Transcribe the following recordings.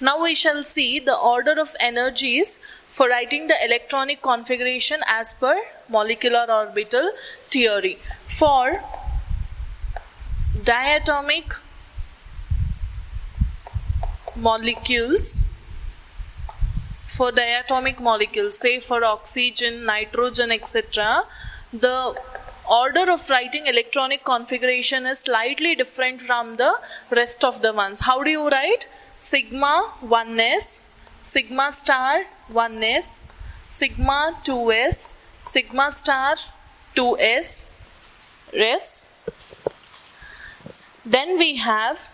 Now we shall see the order of energies for writing the electronic configuration as per molecular orbital theory. For diatomic molecules, say for oxygen, nitrogen, etc., the order of writing electronic configuration is slightly different from the rest of the ones. How do you write? Sigma 1s, sigma star 1s, sigma 2s, sigma star 2s, res. Then we have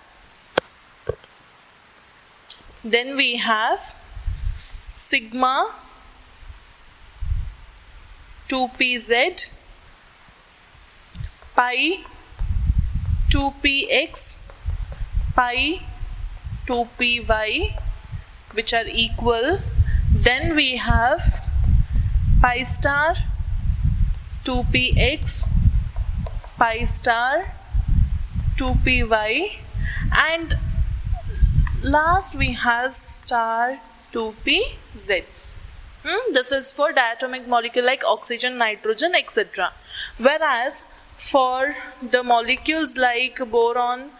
sigma 2pz, pi 2px, pi 2py, which are equal. Then we have pi star 2px, pi star 2py, and last we have star 2pz. This is for diatomic molecule like oxygen, nitrogen, etc. Whereas for the molecules like boron,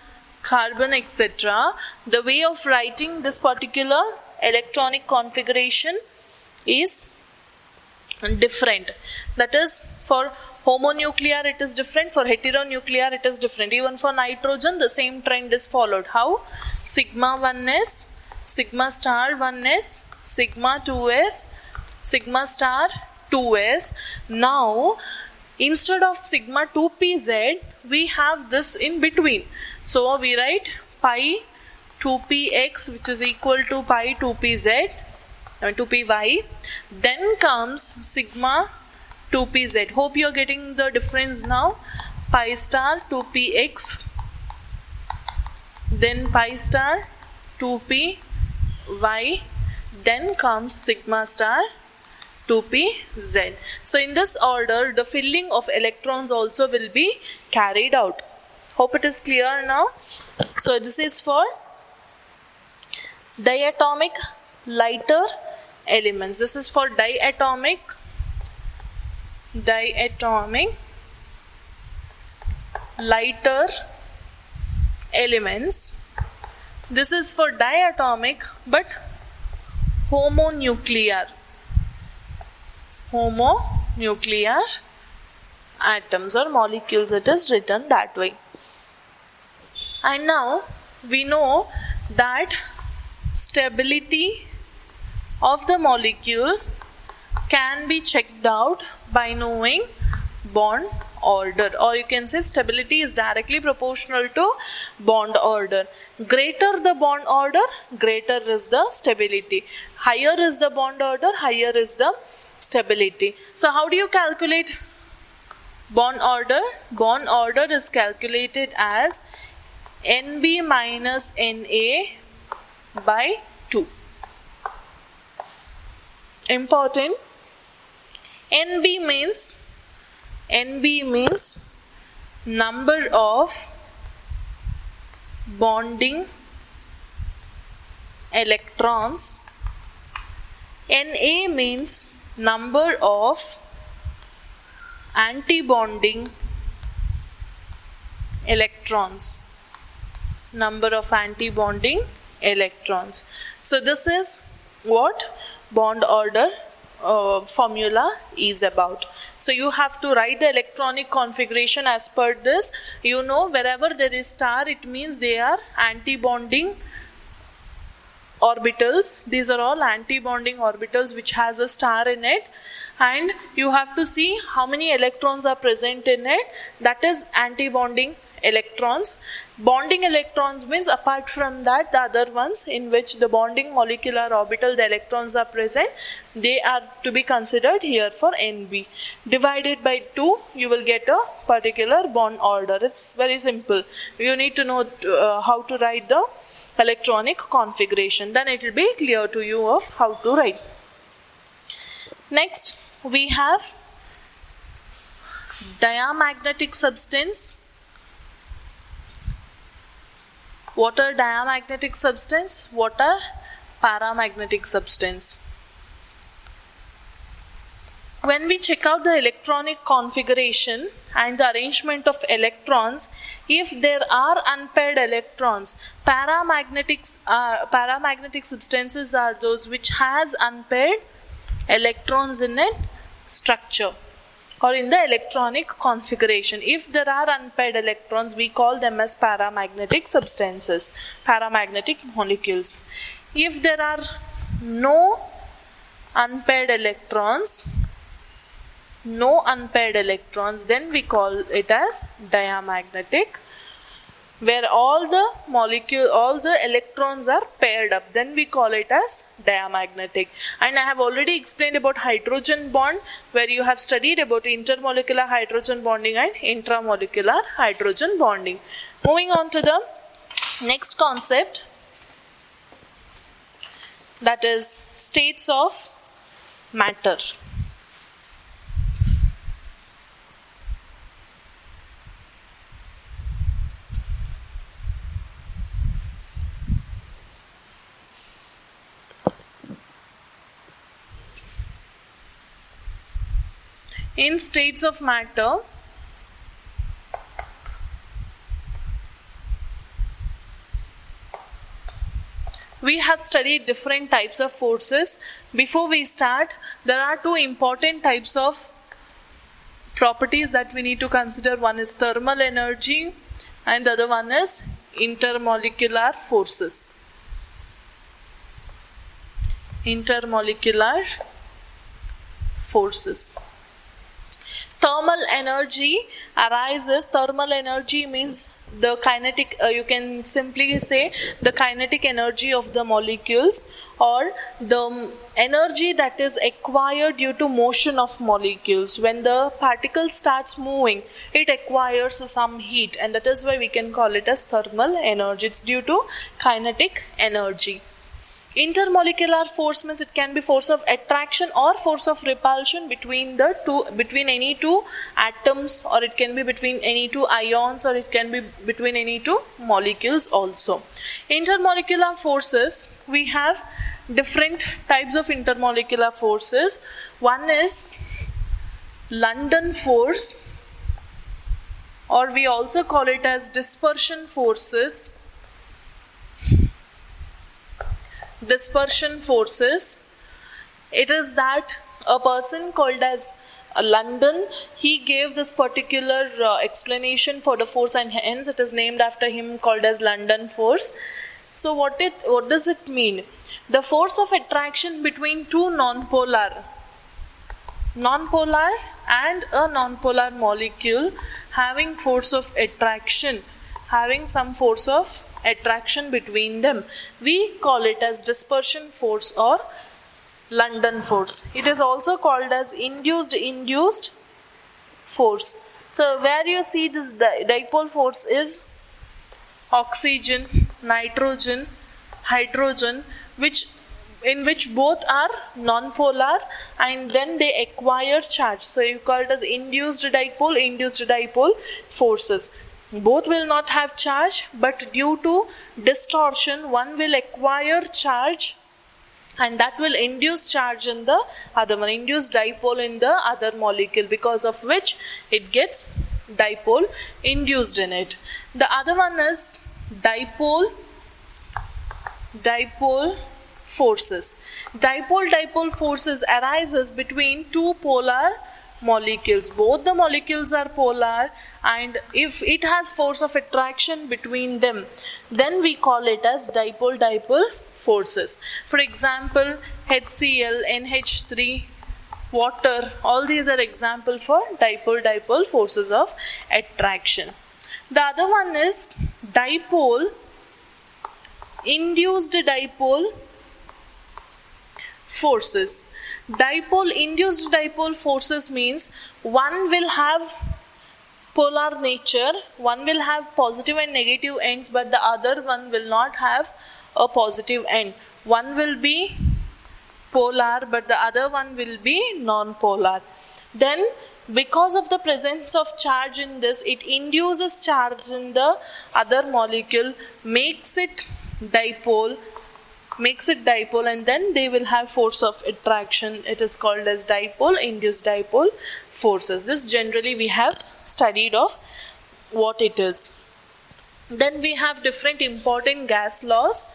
carbon, etc., the way of writing this particular electronic configuration is different. That is, for homonuclear it is different, for heteronuclear it is different. Even for nitrogen the same trend is followed. How? Sigma 1s, sigma star 1s, sigma 2s, sigma star 2s. Now instead of sigma 2pz we have this in between. So we write pi 2px, which is equal to pi 2pz, 2py. Then comes sigma 2pz. Hope you are getting the difference now. Pi star 2px, then pi star 2py, then comes sigma star 2pz. So in this order the filling of electrons also will be carried out. Hope it is clear now. So this is for diatomic lighter elements. This is for diatomic lighter elements. This is for diatomic but homonuclear atoms or molecules, it is written that way. And now we know that stability of the molecule can be checked out by knowing bond order, or you can say stability is directly proportional to bond order. Greater the bond order, greater is the stability. Higher is the bond order, higher is the stability. So how do you calculate bond order? Bond order is calculated as NB minus NA by 2. Important. NB means number of bonding electrons. Na means number of anti-bonding electrons. So this is what bond order formula is about. So you have to write the electronic configuration as per this. You know, wherever there is star, it means they are anti-bonding orbitals. These are all anti-bonding orbitals which has a star in it, and you have to see how many electrons are present in it. That is anti-bonding electrons. Bonding electrons means apart from that, the other ones in which the bonding molecular orbital the electrons are present, they are to be considered here for NB. Divided by 2, you will get a particular bond order. It's very simple. You need to know how to write the electronic configuration. Then it will be clear to you of how to write. Next, we have diamagnetic substance. What are diamagnetic substance? What are paramagnetic substance. When we check out the electronic configuration and the arrangement of electrons, if there are unpaired electrons, paramagnetic substances are those which has unpaired electrons in a structure or in the electronic configuration. If there are unpaired electrons, we call them as paramagnetic substances, paramagnetic molecules. If there are no unpaired electrons, then we call it as diamagnetic, where all the electrons are paired up, then we call it as diamagnetic. And I have already explained about hydrogen bond, where you have studied about intermolecular hydrogen bonding and intramolecular hydrogen bonding. Moving on to the next concept, that is states of matter. In states of matter, we have studied different types of forces. Before we start, there are two important types of properties that we need to consider. One is thermal energy and the other one is intermolecular forces. Intermolecular forces. Thermal energy arises. Thermal energy means the kinetic, you can simply say the kinetic energy of the molecules, or the energy that is acquired due to motion of molecules. When the particle starts moving, it acquires some heat, and that is why we can call it as thermal energy. It's due to kinetic energy. Intermolecular force means it can be force of attraction or force of repulsion between any two atoms, or it can be between any two ions, or it can be between any two molecules also. Intermolecular forces, we have different types of intermolecular forces. One is London force, or we also call it as dispersion forces. Dispersion forces, it is that a person called as London, he gave this particular explanation for the force, and hence it is named after him, called as London force. So what does it mean? The force of attraction between two nonpolar and a nonpolar molecule having force of attraction, having some force of attraction between them, we call it as dispersion force or London force. It is also called as induced force. So where you see this dipole force is oxygen, nitrogen, hydrogen, in which both are nonpolar and then they acquire charge. So you call it as induced dipole forces. Both will not have charge, but due to distortion, one will acquire charge, and that will induce charge in the other one, induce dipole in the other molecule, because of which it gets dipole induced in it. The other one is dipole forces. Dipole forces arises between two polar molecules. Both the molecules are polar, and if it has force of attraction between them, then we call it as dipole forces. For example, HCl, NH3, water, all these are example for dipole forces of attraction. The other one is induced dipole forces. Induced dipole forces means one will have polar nature, one will have positive and negative ends, but the other one will not have a positive end. One will be polar, but the other one will be non-polar. Then because of the presence of charge in this, it induces charge in the other molecule, makes it dipole, makes it dipole, and then they will have force of attraction. It is called as dipole, induced dipole forces. This generally we have studied of what it is. Then we have different important gas laws.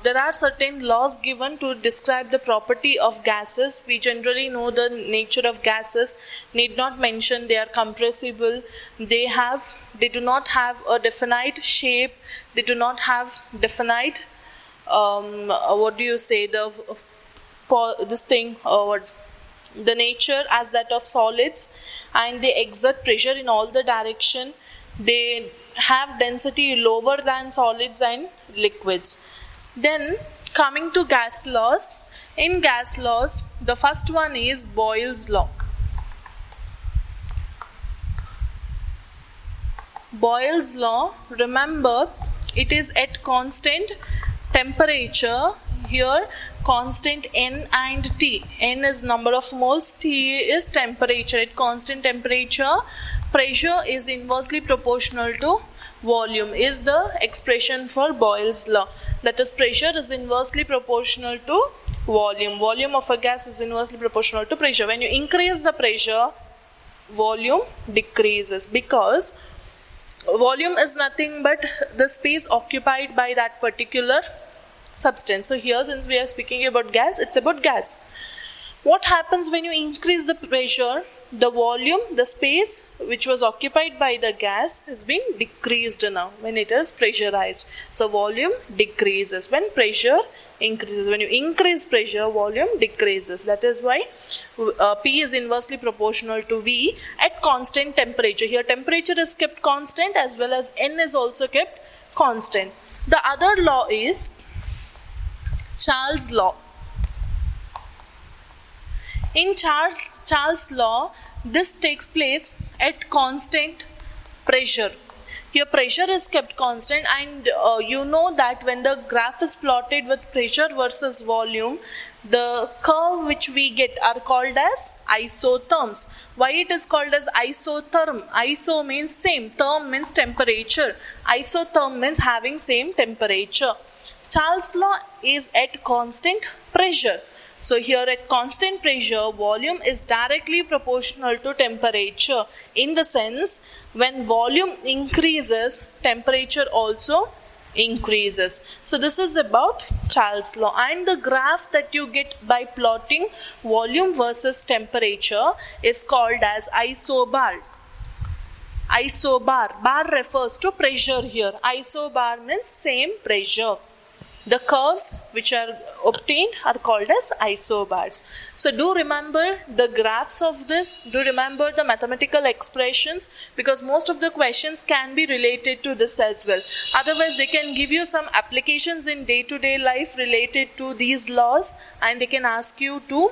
There are certain laws given to describe the property of gases. We generally know the nature of gases, need not mention they are compressible, they do not have a definite shape, they do not have definite the nature as that of solids, and they exert pressure in all the direction. They have density lower than solids and liquids. Then coming to gas laws, in gas laws the first one is Boyle's law. Boyle's law, remember, it is at constant temperature. Here constant N and T. N is number of moles, T is temperature. At constant temperature, pressure is inversely proportional to volume is the expression for Boyle's law. That is, pressure is inversely proportional to volume. Volume of a gas is inversely proportional to pressure. When you increase the pressure, volume decreases, because volume is nothing but the space occupied by that particular substance. So here, since we are speaking about gas, it's about gas. What happens when you increase the pressure? The volume, the space which was occupied by the gas has been decreased now when it is pressurized. So volume decreases when pressure increases. When you increase pressure, volume decreases. That is why P is inversely proportional to V at constant temperature. Here temperature is kept constant as well as N is also kept constant. The other law is Charles' law. In Charles' law, this takes place at constant pressure. Here pressure is kept constant, and you know that when the graph is plotted with pressure versus volume, the curve which we get are called as isotherms. Why it is called as isotherm? Iso means same, therm means temperature. Isotherm means having same temperature. Charles' law is at constant pressure. So here at constant pressure, volume is directly proportional to temperature, in the sense when volume increases, temperature also increases. So this is about Charles' law, and the graph that you get by plotting volume versus temperature is called as isobar. Isobar, bar refers to pressure here. Isobar means same pressure. The curves which are obtained are called as isobars. So do remember the graphs of this, do remember the mathematical expressions, because most of the questions can be related to this as well. Otherwise they can give you some applications in day-to-day life related to these laws, and they can ask you to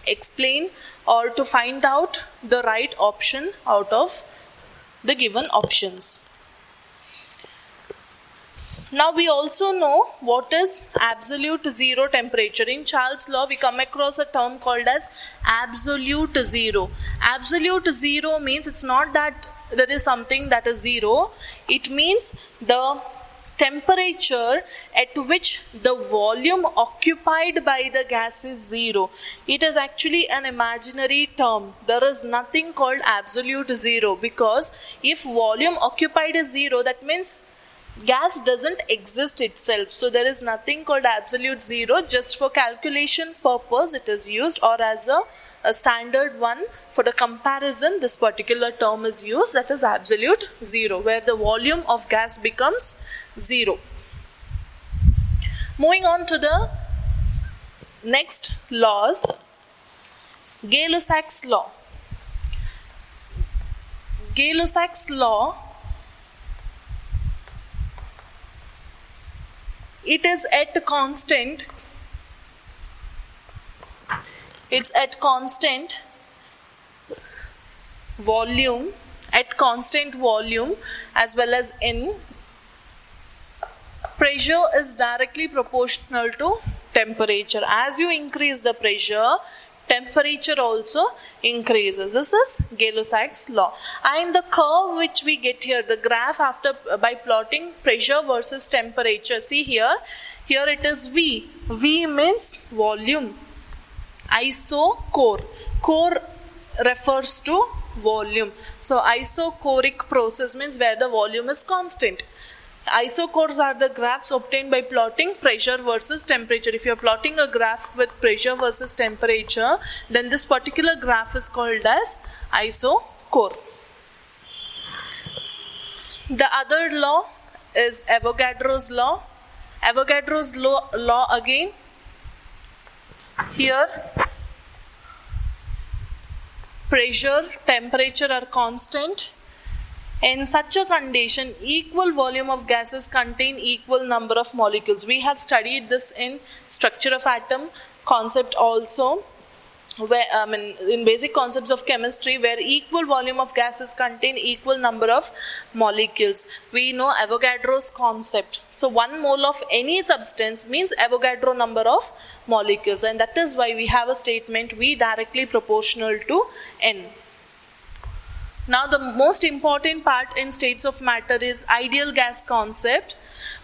explain or to find out the right option out of the given options. Now we also know what is absolute zero temperature. In Charles' law, we come across a term called as absolute zero. Absolute zero means it's not that there is something that is zero. It means the temperature at which the volume occupied by the gas is zero. It is actually an imaginary term. There is nothing called absolute zero, because if volume occupied is zero, that means gas doesn't exist itself. So there is nothing called absolute zero. Just for calculation purpose it is used, or as a standard one for the comparison, this particular term is used, that is absolute zero, where the volume of gas becomes zero. Moving on to the next laws, Gay-Lussac's law. Gay-Lussac's law, it is at constant, it's at constant volume, at constant volume as well as in pressure is directly proportional to temperature. As you increase the pressure, temperature also increases. This is Gay-Lussac's law. And the curve which we get here, the graph after by plotting pressure versus temperature, see here, Here it is V. V means volume. Isochore. Core refers to volume. So isochoric process means where the volume is constant. Isochores are the graphs obtained by plotting pressure versus temperature. If you are plotting a graph with pressure versus temperature, then this particular graph is called as isochore. The other law is Avogadro's law. Avogadro's law again. Here, pressure, temperature are constant. In such a condition, equal volume of gases contain equal number of molecules. We have studied this in structure of atom concept also, where in basic concepts of chemistry, where equal volume of gases contain equal number of molecules. We know Avogadro's concept. So 1 mole of any substance means Avogadro number of molecules, and that is why we have a statement V directly proportional to N. Now the most important part in states of matter is ideal gas concept.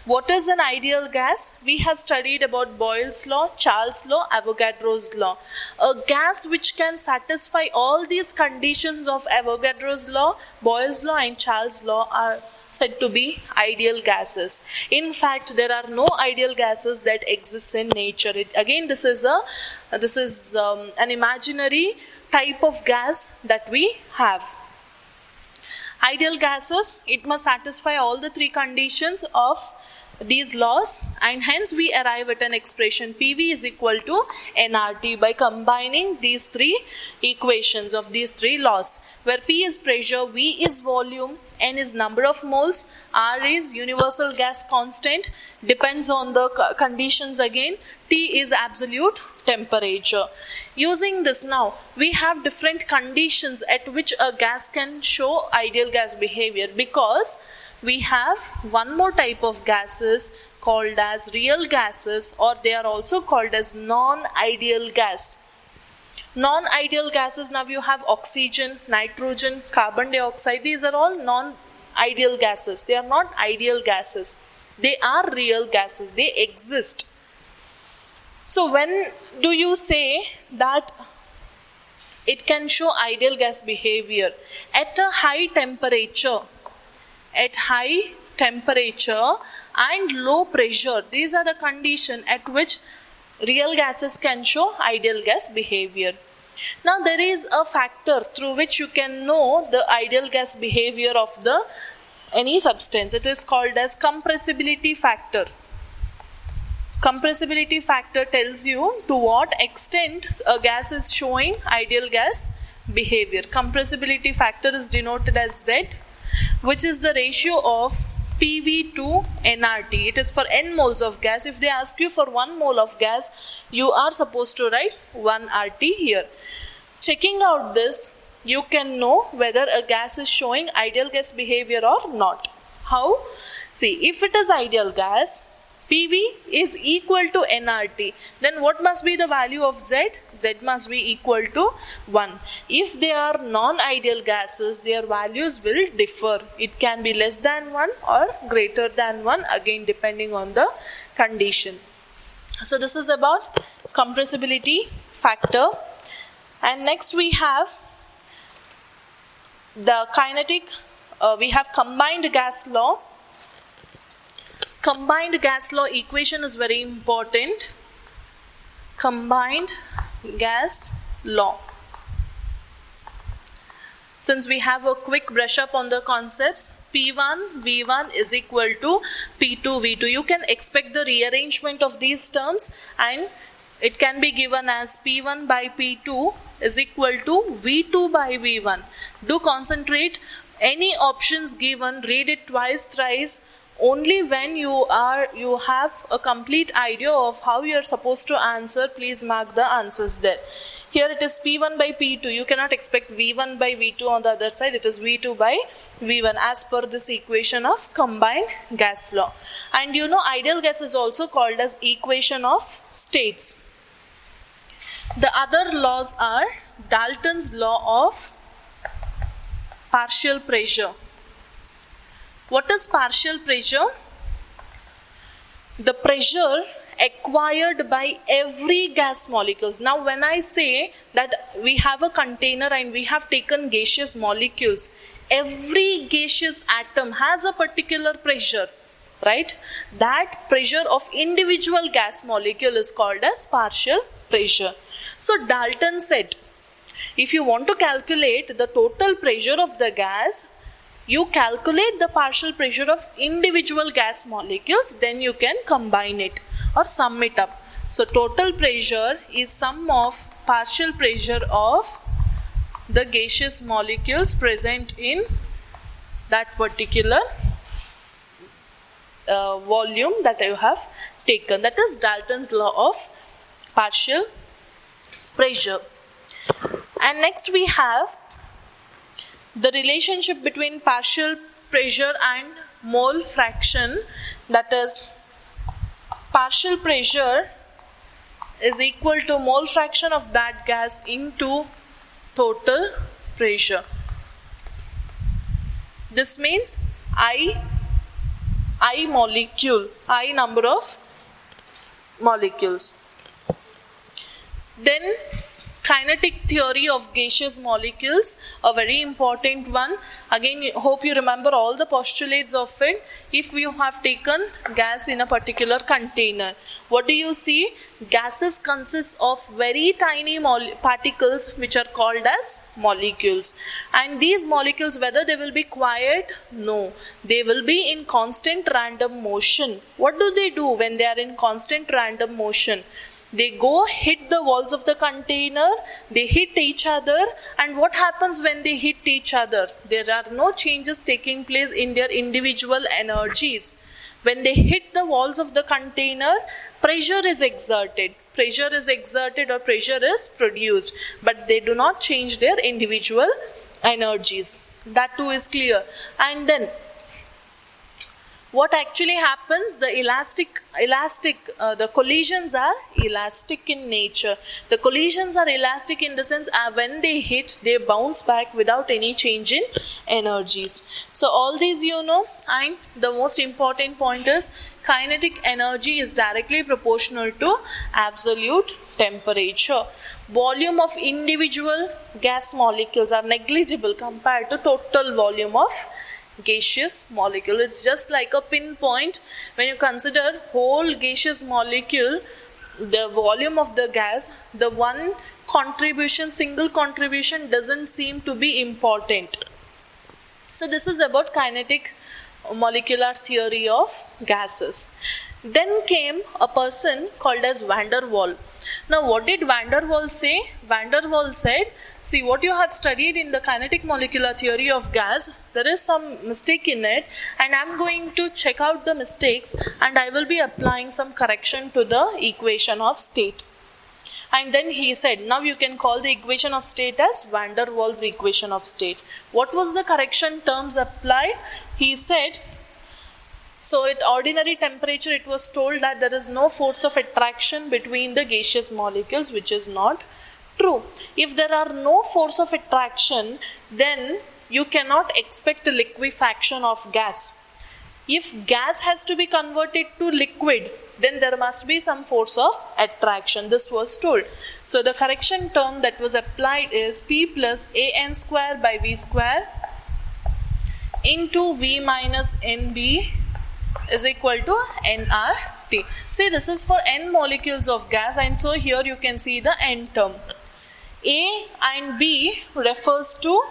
What is an ideal gas? We have studied about Boyle's law, Charles' law, Avogadro's law. A gas which can satisfy all these conditions of Avogadro's law, Boyle's law and Charles' law are said to be ideal gases. In fact, there are no ideal gases that exist in nature. This is an imaginary type of gas that we have. Ideal gases, it must satisfy all the 3 conditions of these laws, and hence we arrive at an expression PV is equal to nRT by combining these 3 equations of these 3 laws, where P is pressure, V is volume, N is number of moles, R is universal gas constant, depends on the conditions again, T is absolute temperature. Using this now, we have different conditions at which a gas can show ideal gas behavior, because we have one more type of gases called as real gases, or they are also called as non-ideal gas. Non-ideal gases, now you have oxygen, nitrogen, carbon dioxide. These are all non-ideal gases. They are not ideal gases. They are real gases. They exist. So when do you say that it can show ideal gas behavior? At a high temperature and low pressure, these are the conditions at which real gases can show ideal gas behavior. Now there is a factor through which you can know the ideal gas behavior of any substance. It is called as compressibility factor. Compressibility factor tells you to what extent a gas is showing ideal gas behavior. Compressibility factor is denoted as Z, which is the ratio of PV to nRT. It is for n moles of gas. If they ask you for 1 mole of gas, you are supposed to write 1 RT here. Checking out this, you can know whether a gas is showing ideal gas behavior or not. How? See, if it is ideal gas, PV is equal to nRT, then what must be the value of Z? Z must be equal to 1. If they are non-ideal gases, their values will differ. It can be less than 1 or greater than 1, again depending on the condition. So this is about compressibility factor. And next we have the kinetic, we have combined gas law. Combined gas law equation is very important. Combined gas law. Since we have a quick brush up on the concepts, P1 V1 is equal to P2 V2. You can expect the rearrangement of these terms, and it can be given as P1 by P2 is equal to V2 by V1. Do concentrate. Any options given, read it twice, thrice. Only when you have a complete idea of how you are supposed to answer, please mark the answers there. Here it is P1 by P2. You cannot expect V1 by V2 on the other side. It is V2 by V1 as per this equation of combined gas law. And you know, ideal gas is also called as equation of states. The other laws are Dalton's law of partial pressure. What is partial pressure? The pressure acquired by every gas molecules. Now when I say that we have a container and we have taken gaseous molecules, every gaseous atom has a particular pressure, right? That pressure of individual gas molecule is called as partial pressure. So Dalton said, if you want to calculate the total pressure of the gas, you calculate the partial pressure of individual gas molecules, then you can combine it or sum it up. So total pressure is sum of partial pressure of the gaseous molecules present in that particular volume that you have taken. That is Dalton's law of partial pressure. And next we have the relationship between partial pressure and mole fraction. That is, partial pressure is equal to mole fraction of that gas into total pressure. This means I molecule, I number of molecules. Then kinetic theory of gaseous molecules, a very important one. Again, hope you remember all the postulates of it. If you have taken gas in a particular container, what do you see? Gases consist of very tiny particles which are called as molecules. And these molecules, whether they will be quiet? No. They will be in constant random motion. What do they do when they are in constant random motion? They go hit the walls of the container, they hit each other, and what happens when they hit each other? There are no changes taking place in their individual energies. When they hit the walls of the container, pressure is exerted. Pressure is exerted or pressure is produced, but they do not change their individual energies. That too is clear. And then what actually happens? The collisions are elastic in nature. The collisions are elastic in the sense when they hit, they bounce back without any change in energies. So all these you know, and the most important point is kinetic energy is directly proportional to absolute temperature. Volume of individual gas molecules are negligible compared to total volume of gaseous molecule. It's just like a pinpoint. When you consider whole gaseous molecule, the volume of the gas, the one contribution, single contribution doesn't seem to be important. So this is about kinetic molecular theory of gases. Then came a person called as Van der Waal. Now what did Van der Waal say? Van der Waal said, see, what you have studied in the kinetic molecular theory of gas, there is some mistake in it, and I am going to check out the mistakes and I will be applying some correction to the equation of state. And then he said, now you can call the equation of state as Van der Waals equation of state. What was the correction terms applied? He said, so at ordinary temperature it was told that there is no force of attraction between the gaseous molecules, which is not true. If there are no force of attraction, then you cannot expect a liquefaction of gas. If gas has to be converted to liquid, then there must be some force of attraction. This was told. So the correction term that was applied is P plus AN square by V square into V minus NB is equal to nRT. See, this is for n molecules of gas, and so here you can see the n term. A and B refers to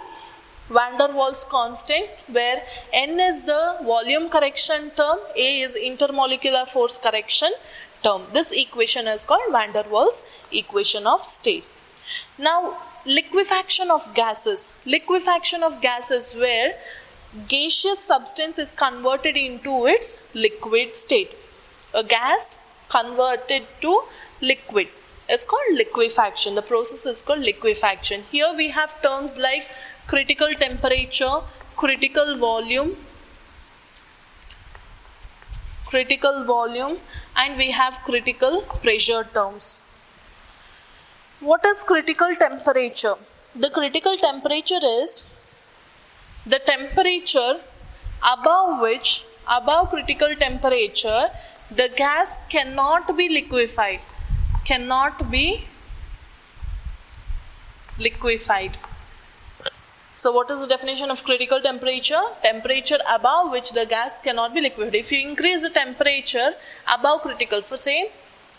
Van der Waals constant, where n is the volume correction term, A is intermolecular force correction term. This equation is called Van der Waals equation of state. Now, liquefaction of gases. Liquefaction of gases where gaseous substance is converted into its liquid state. A gas converted to liquid. It's called liquefaction. The process is called liquefaction. Here we have terms like critical temperature, critical volume, and we have critical pressure terms. What is critical temperature? The critical temperature is the temperature above critical temperature, the gas cannot be liquefied. Cannot be liquefied. So what is the definition of critical temperature? Temperature above which the gas cannot be liquefied. If you increase the temperature above critical, for say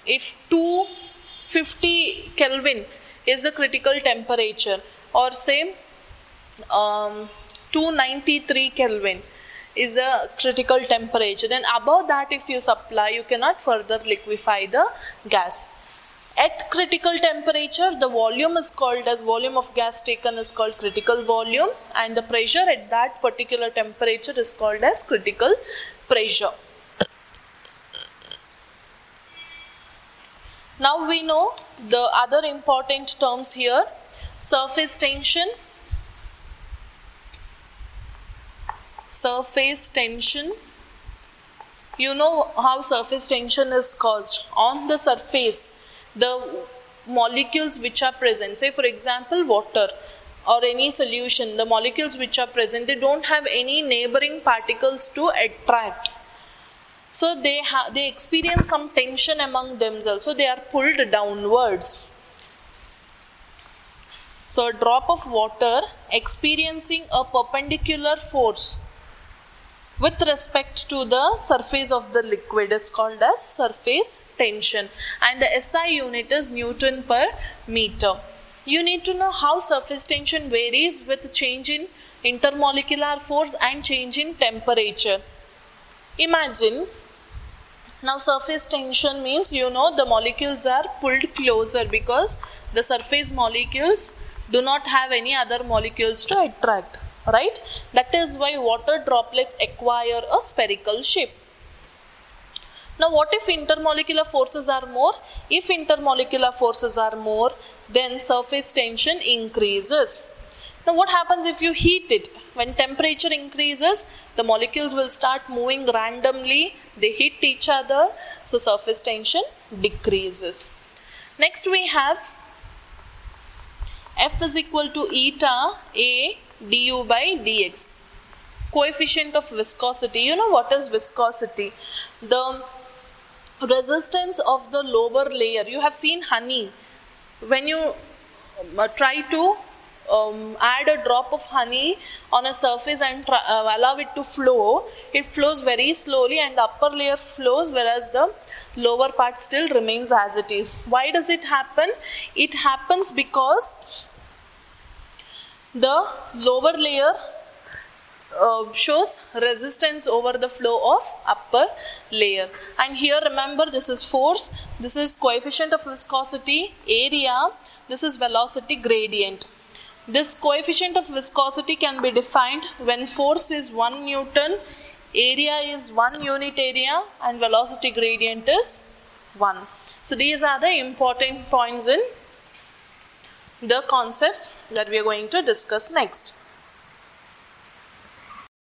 if 250 Kelvin is the critical temperature, or say 293 Kelvin is a critical temperature, then above that if you supply, you cannot further liquefy the gas. At critical temperature, the volume is called as volume of gas taken is called critical volume, and the pressure at that particular temperature is called as critical pressure. Now we know the other important terms here. Surface tension. Surface tension. You know how surface tension is caused. On the surface, the molecules which are present, say for example water or any solution, the molecules which are present, they don't have any neighboring particles to attract. So they experience some tension among themselves, so they are pulled downwards. So a drop of water experiencing a perpendicular force with respect to the surface of the liquid is called as surface tension, and the SI unit is Newton per meter. You need to know how surface tension varies with change in intermolecular force and change in temperature. Imagine, now surface tension means, you know, the molecules are pulled closer because the surface molecules do not have any other molecules to attract, right? That is why water droplets acquire a spherical shape. Now what if intermolecular forces are more? If intermolecular forces are more, then surface tension increases. Now what happens if you heat it? When temperature increases, the molecules will start moving randomly, they hit each other, so surface tension decreases. Next we have F is equal to eta A du by dx. Coefficient of viscosity. You know what is viscosity? The resistance of the lower layer. You have seen honey. When you try to add a drop of honey on a surface and allow it to flow, it flows very slowly and the upper layer flows, whereas the lower part still remains as it is. Why does it happen? It happens because the lower layer shows resistance over the flow of upper layer. And here remember, this is force, this is coefficient of viscosity, area, this is velocity gradient. This coefficient of viscosity can be defined when force is 1 Newton, area is 1 unit area, and velocity gradient is 1. So these are the important points in the concepts that we are going to discuss next.